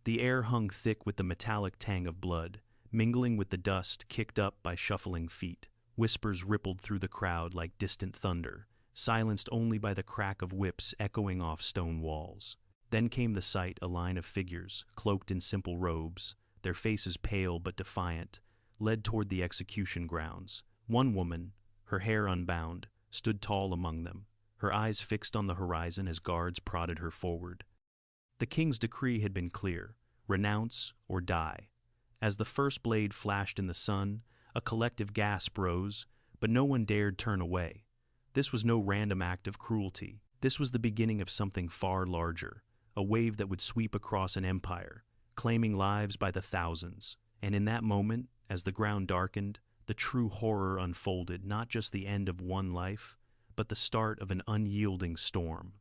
The air hung thick with the metallic tang of blood, mingling with the dust kicked up by shuffling feet. Whispers rippled through the crowd like distant thunder, silenced only by the crack of whips echoing off stone walls. Then came the sight, a line of figures, cloaked in simple robes, their faces pale but defiant, led toward the execution grounds. One woman, her hair unbound, stood tall among them, her eyes fixed on the horizon as guards prodded her forward. The king's decree had been clear: renounce or die. As the first blade flashed in the sun, a collective gasp rose, but no one dared turn away. This was no random act of cruelty. This was the beginning of something far larger, a wave that would sweep across an empire, claiming lives by the thousands. And in that moment, as the ground darkened, the true horror unfolded, not just the end of one life, but the start of an unyielding storm.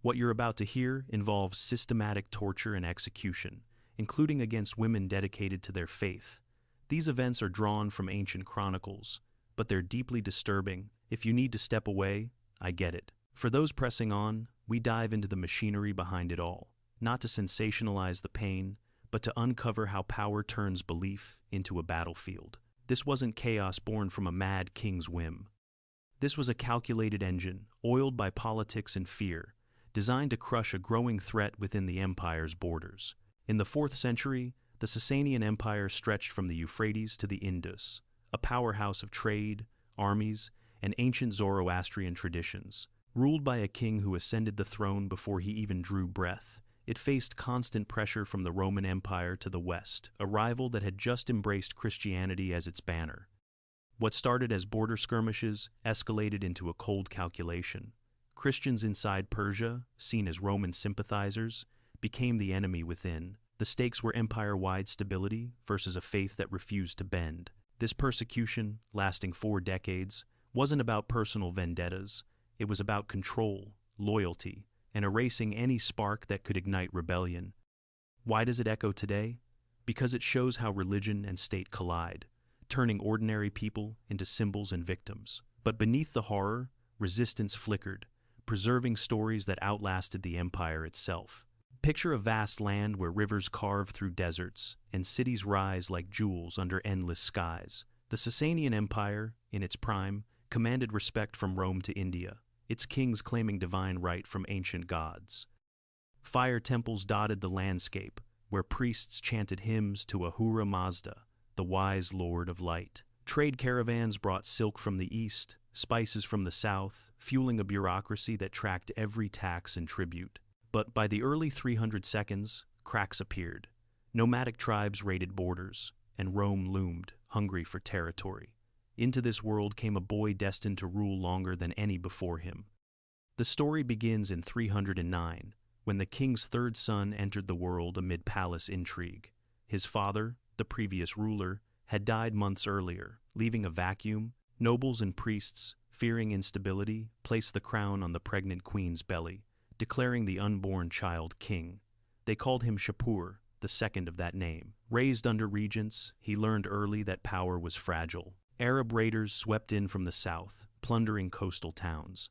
What you're about to hear involves systematic torture and execution, including against women dedicated to their faith. These events are drawn from ancient chronicles, but they're deeply disturbing. If you need to step away, I get it. For those pressing on, we dive into the machinery behind it all, not to sensationalize the pain, but to uncover how power turns belief into a battlefield. This wasn't chaos born from a mad king's whim. This was a calculated engine, oiled by politics and fear, designed to crush a growing threat within the empire's borders. In the 4th century, the Sasanian Empire stretched from the Euphrates to the Indus, a powerhouse of trade, armies, and ancient Zoroastrian traditions. Ruled by a king who ascended the throne before he even drew breath, it faced constant pressure from the Roman Empire to the west, a rival that had just embraced Christianity as its banner. What started as border skirmishes escalated into a cold calculation. Christians inside Persia, seen as Roman sympathizers, became the enemy within. The stakes were empire-wide stability versus a faith that refused to bend. This persecution, lasting 4 decades, wasn't about personal vendettas. It was about control, loyalty, and erasing any spark that could ignite rebellion. Why does it echo today? Because it shows how religion and state collide, turning ordinary people into symbols and victims. But beneath the horror, resistance flickered, preserving stories that outlasted the empire itself. Picture a vast land where rivers carve through deserts and cities rise like jewels under endless skies. The Sasanian Empire, in its prime, commanded respect from Rome to India, its kings claiming divine right from ancient gods. Fire temples dotted the landscape, where priests chanted hymns to Ahura Mazda, the wise lord of light. Trade caravans brought silk from the east, spices from the south, fueling a bureaucracy that tracked every tax and tribute. But by the early 300s, cracks appeared. Nomadic tribes raided borders, and Rome loomed, hungry for territory. Into this world came a boy destined to rule longer than any before him. The story begins in 309, when the king's 3rd son entered the world amid palace intrigue. His father, the previous ruler, had died months earlier, leaving a vacuum. Nobles and priests, fearing instability, placed the crown on the pregnant queen's belly, declaring the unborn child king. They called him Shapur, the second of that name. Raised under regents, he learned early that power was fragile. Arab raiders swept in from the south, plundering coastal towns.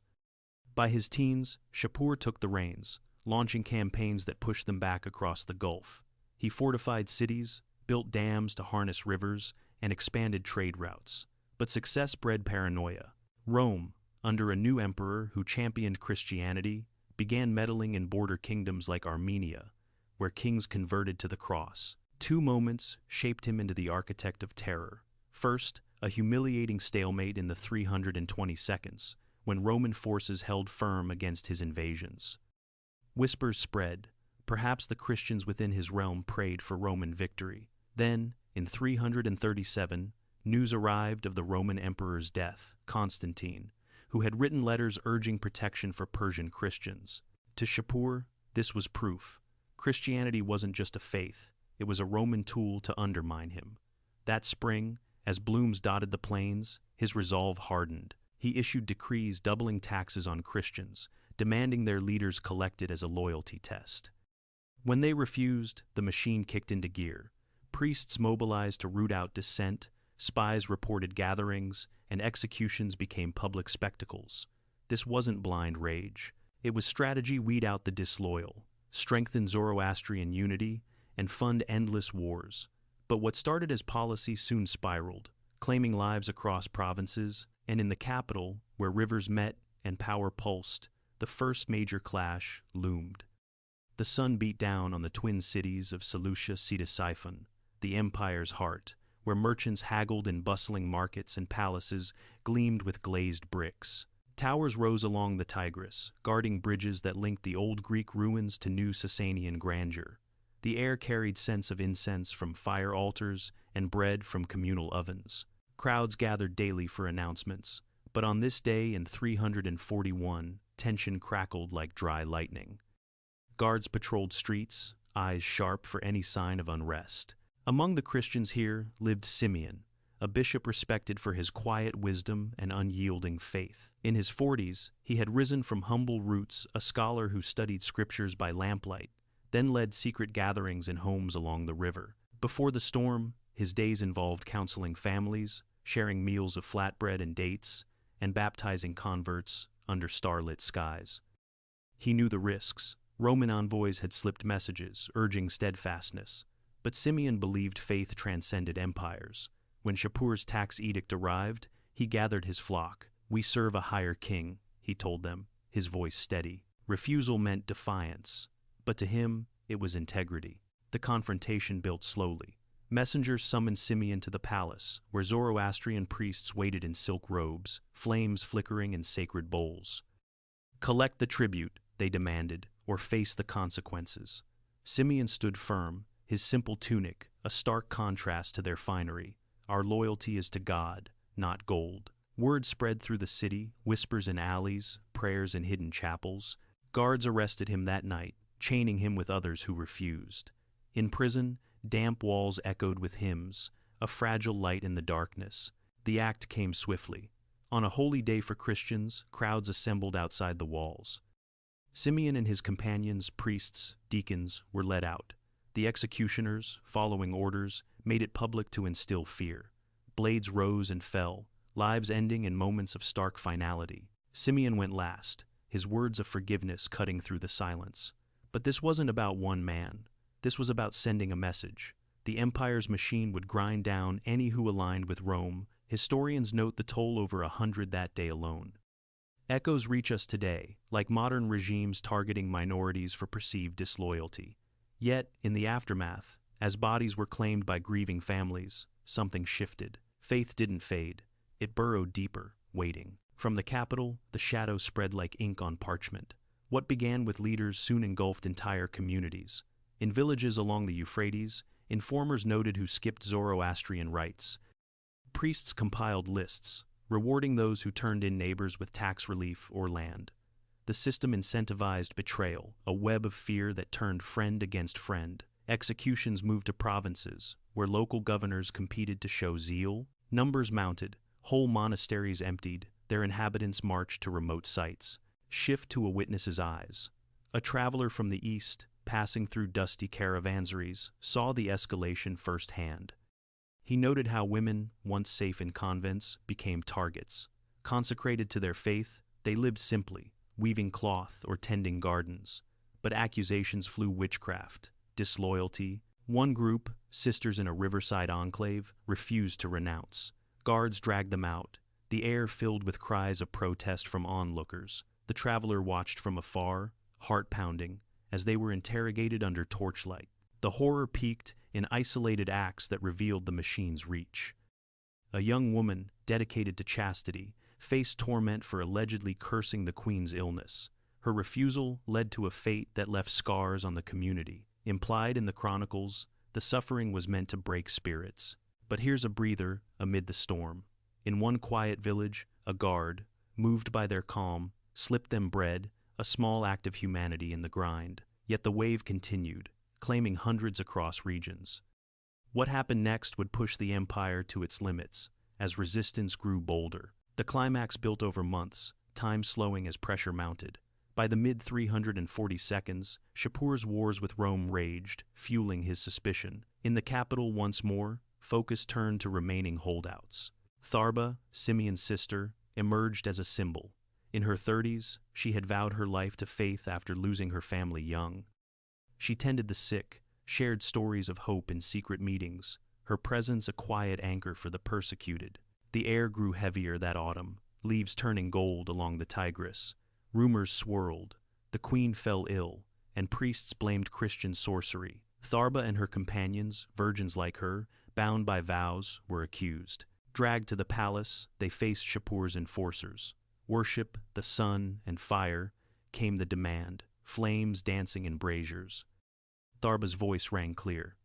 By his teens, Shapur took the reins, launching campaigns that pushed them back across the Gulf. He fortified cities, built dams to harness rivers, and expanded trade routes. But success bred paranoia. Rome, under a new emperor who championed Christianity, began meddling in border kingdoms like Armenia, where kings converted to the cross. 2 moments shaped him into the architect of terror. First, a humiliating stalemate in the 322, when Roman forces held firm against his invasions. Whispers spread. Perhaps the Christians within his realm prayed for Roman victory. Then, in 337, news arrived of the Roman emperor's death, Constantine, who had written letters urging protection for Persian Christians. To Shapur, this was proof. Christianity wasn't just a faith, it was a Roman tool to undermine him. That spring, as blooms dotted the plains, his resolve hardened. He issued decrees doubling taxes on Christians, demanding their leaders collected as a loyalty test. When they refused, the machine kicked into gear. Priests mobilized to root out dissent, spies reported gatherings, and executions became public spectacles. This wasn't blind rage. It was strategy: weed out the disloyal, strengthen Zoroastrian unity, and fund endless wars. But what started as policy soon spiraled, claiming lives across provinces, and in the capital, where rivers met and power pulsed, the first major clash loomed. The sun beat down on the twin cities of Seleucia-Ctesiphon, the empire's heart, where merchants haggled in bustling markets and palaces gleamed with glazed bricks. Towers rose along the Tigris, guarding bridges that linked the old Greek ruins to new Sasanian grandeur. The air carried scents of incense from fire altars and bread from communal ovens. Crowds gathered daily for announcements, but on this day in 341, tension crackled like dry lightning. Guards patrolled streets, eyes sharp for any sign of unrest. Among the Christians here lived Simeon, a bishop respected for his quiet wisdom and unyielding faith. In his 40s, he had risen from humble roots, a scholar who studied scriptures by lamplight, then led secret gatherings in homes along the river. Before the storm, his days involved counseling families, sharing meals of flatbread and dates, and baptizing converts under starlit skies. He knew the risks. Roman envoys had slipped messages urging steadfastness, but Simeon believed faith transcended empires. When Shapur's tax edict arrived, he gathered his flock. "We serve a higher king," he told them, his voice steady. Refusal meant defiance, but to him it was integrity. The confrontation built slowly. Messengers summoned Simeon to the palace, where Zoroastrian priests waited in silk robes, flames flickering in sacred bowls. "Collect the tribute," they demanded, "or face the consequences." Simeon stood firm, his simple tunic a stark contrast to their finery. "Our loyalty is to God, not gold." Word spread through the city, whispers in alleys, prayers in hidden chapels. Guards arrested him that night, chaining him with others who refused. In prison, damp walls echoed with hymns, a fragile light in the darkness. The act came swiftly. On a holy day for Christians, crowds assembled outside the walls. Simeon and his companions, priests, deacons, were led out. The executioners, following orders, made it public to instill fear. Blades rose and fell, lives ending in moments of stark finality. Simeon went last, his words of forgiveness cutting through the silence. But this wasn't about one man. This was about sending a message. The empire's machine would grind down any who aligned with Rome. Historians note the toll over 100 that day alone. Echoes reach us today, like modern regimes targeting minorities for perceived disloyalty. Yet, in the aftermath, as bodies were claimed by grieving families, something shifted. Faith didn't fade. It burrowed deeper, waiting. From the capital, the shadows spread like ink on parchment. What began with leaders soon engulfed entire communities. In villages along the Euphrates, informers noted who skipped Zoroastrian rites. Priests compiled lists, rewarding those who turned in neighbors with tax relief or land. The system incentivized betrayal, a web of fear that turned friend against friend. Executions moved to provinces, where local governors competed to show zeal. Numbers mounted, whole monasteries emptied, their inhabitants marched to remote sites. Shift to a witness's eyes. A traveler from the east, passing through dusty caravanseries, saw the escalation firsthand. He noted how women, once safe in convents, became targets. Consecrated to their faith, they lived simply, weaving cloth or tending gardens. But accusations flew: witchcraft, disloyalty. One group, sisters in a riverside enclave, refused to renounce. Guards dragged them out, the air filled with cries of protest from onlookers. The traveler watched from afar, heart pounding, as they were interrogated under torchlight. The horror peaked in isolated acts that revealed the machine's reach. A young woman, dedicated to chastity, faced torment for allegedly cursing the queen's illness. Her refusal led to a fate that left scars on the community. Implied in the chronicles, the suffering was meant to break spirits. But here's a breather amid the storm. In one quiet village, a guard, moved by their calm, slipped them bread, a small act of humanity in the grind. Yet the wave continued, claiming hundreds across regions. What happened next would push the empire to its limits, as resistance grew bolder. The climax built over months, time slowing as pressure mounted. By the mid-342s, Shapur's wars with Rome raged, fueling his suspicion. In the capital once more, focus turned to remaining holdouts. Tharba, Simeon's sister, emerged as a symbol. In her 30s, she had vowed her life to faith after losing her family young. She tended the sick, shared stories of hope in secret meetings, her presence a quiet anchor for the persecuted. The air grew heavier that autumn, leaves turning gold along the Tigris. Rumors swirled. The queen fell ill, and priests blamed Christian sorcery. Tharba and her companions, virgins like her, bound by vows, were accused. Dragged to the palace, they faced Shapur's enforcers. Worship, the sun, and fire, came the demand, flames dancing in braziers. Tharba's voice rang clear.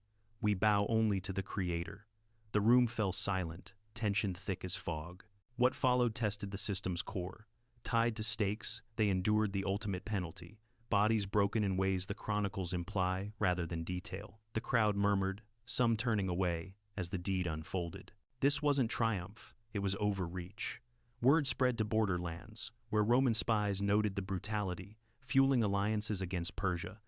We bow only to the Creator. The room fell silent, tension thick as fog. What followed tested the system's core. Tied to stakes, they endured the ultimate penalty, bodies broken in ways the chronicles imply rather than detail. The crowd murmured, some turning away, as the deed unfolded. This wasn't triumph, it was overreach. Word spread to borderlands, where Roman spies noted the brutality, fueling alliances against Persia.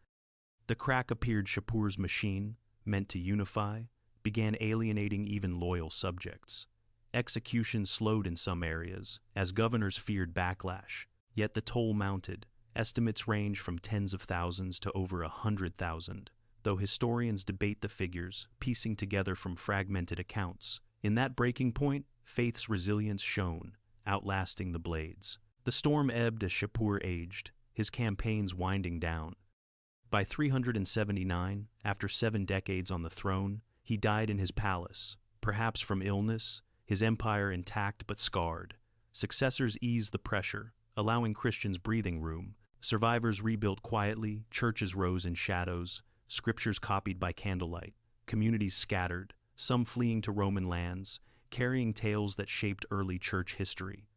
The crack appeared. Shapur's machine, meant to unify, began alienating even loyal subjects. Executions slowed in some areas, as governors feared backlash, yet the toll mounted. Estimates range from tens of thousands to over 100,000, though historians debate the figures, piecing together from fragmented accounts. In that breaking point, faith's resilience shone, outlasting the blades. The storm ebbed as Shapur aged, his campaigns winding down. By 379, after 7 decades on the throne, he died in his palace, perhaps from illness, his empire intact but scarred. Successors eased the pressure, allowing Christians breathing room. Survivors rebuilt quietly, churches rose in shadows, scriptures copied by candlelight, communities scattered, some fleeing to Roman lands, carrying tales that shaped early church history.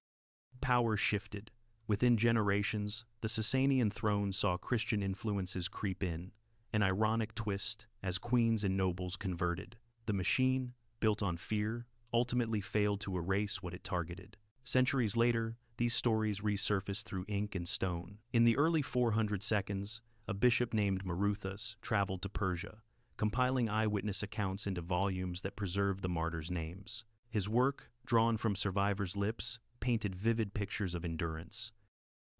Power shifted. Within generations, the Sasanian throne saw Christian influences creep in, an ironic twist as queens and nobles converted. The machine, built on fear, ultimately failed to erase what it targeted. Centuries later, these stories resurfaced through ink and stone. In the early 400s, a bishop named Maruthas traveled to Persia, compiling eyewitness accounts into volumes that preserved the martyrs' names. His work, drawn from survivors' lips, painted vivid pictures of endurance.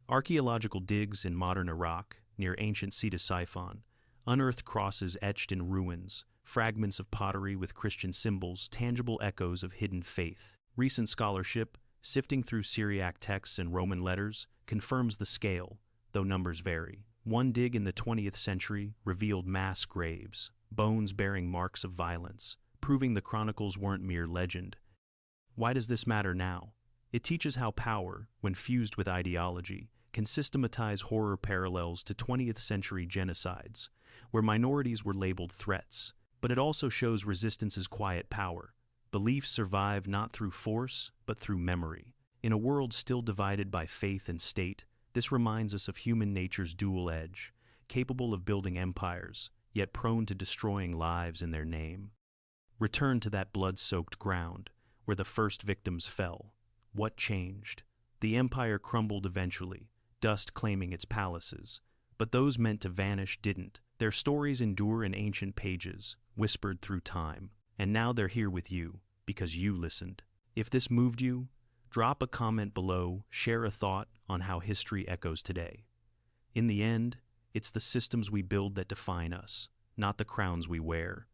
Archaeological digs in modern Iraq, near ancient Ctesiphon, unearthed crosses etched in ruins, fragments of pottery with Christian symbols, tangible echoes of hidden faith. Recent scholarship, sifting through Syriac texts and Roman letters, confirms the scale, though numbers vary. One dig in the 20th century revealed mass graves, bones bearing marks of violence, proving the chronicles weren't mere legend. Why does this matter now? It teaches how power, when fused with ideology, can systematize horror parallels to 20th century genocides, where minorities were labeled threats. But it also shows resistance's quiet power. Beliefs survive not through force, but through memory. In a world still divided by faith and state, this reminds us of human nature's dual edge, capable of building empires, yet prone to destroying lives in their name. Return to that blood-soaked ground, where the first victims fell. What changed? The empire crumbled eventually, dust claiming its palaces. But those meant to vanish didn't. Their stories endure in ancient pages, whispered through time. And now they're here with you, because you listened. If this moved you, drop a comment below, share a thought on how history echoes today. In the end, it's the systems we build that define us, not the crowns we wear.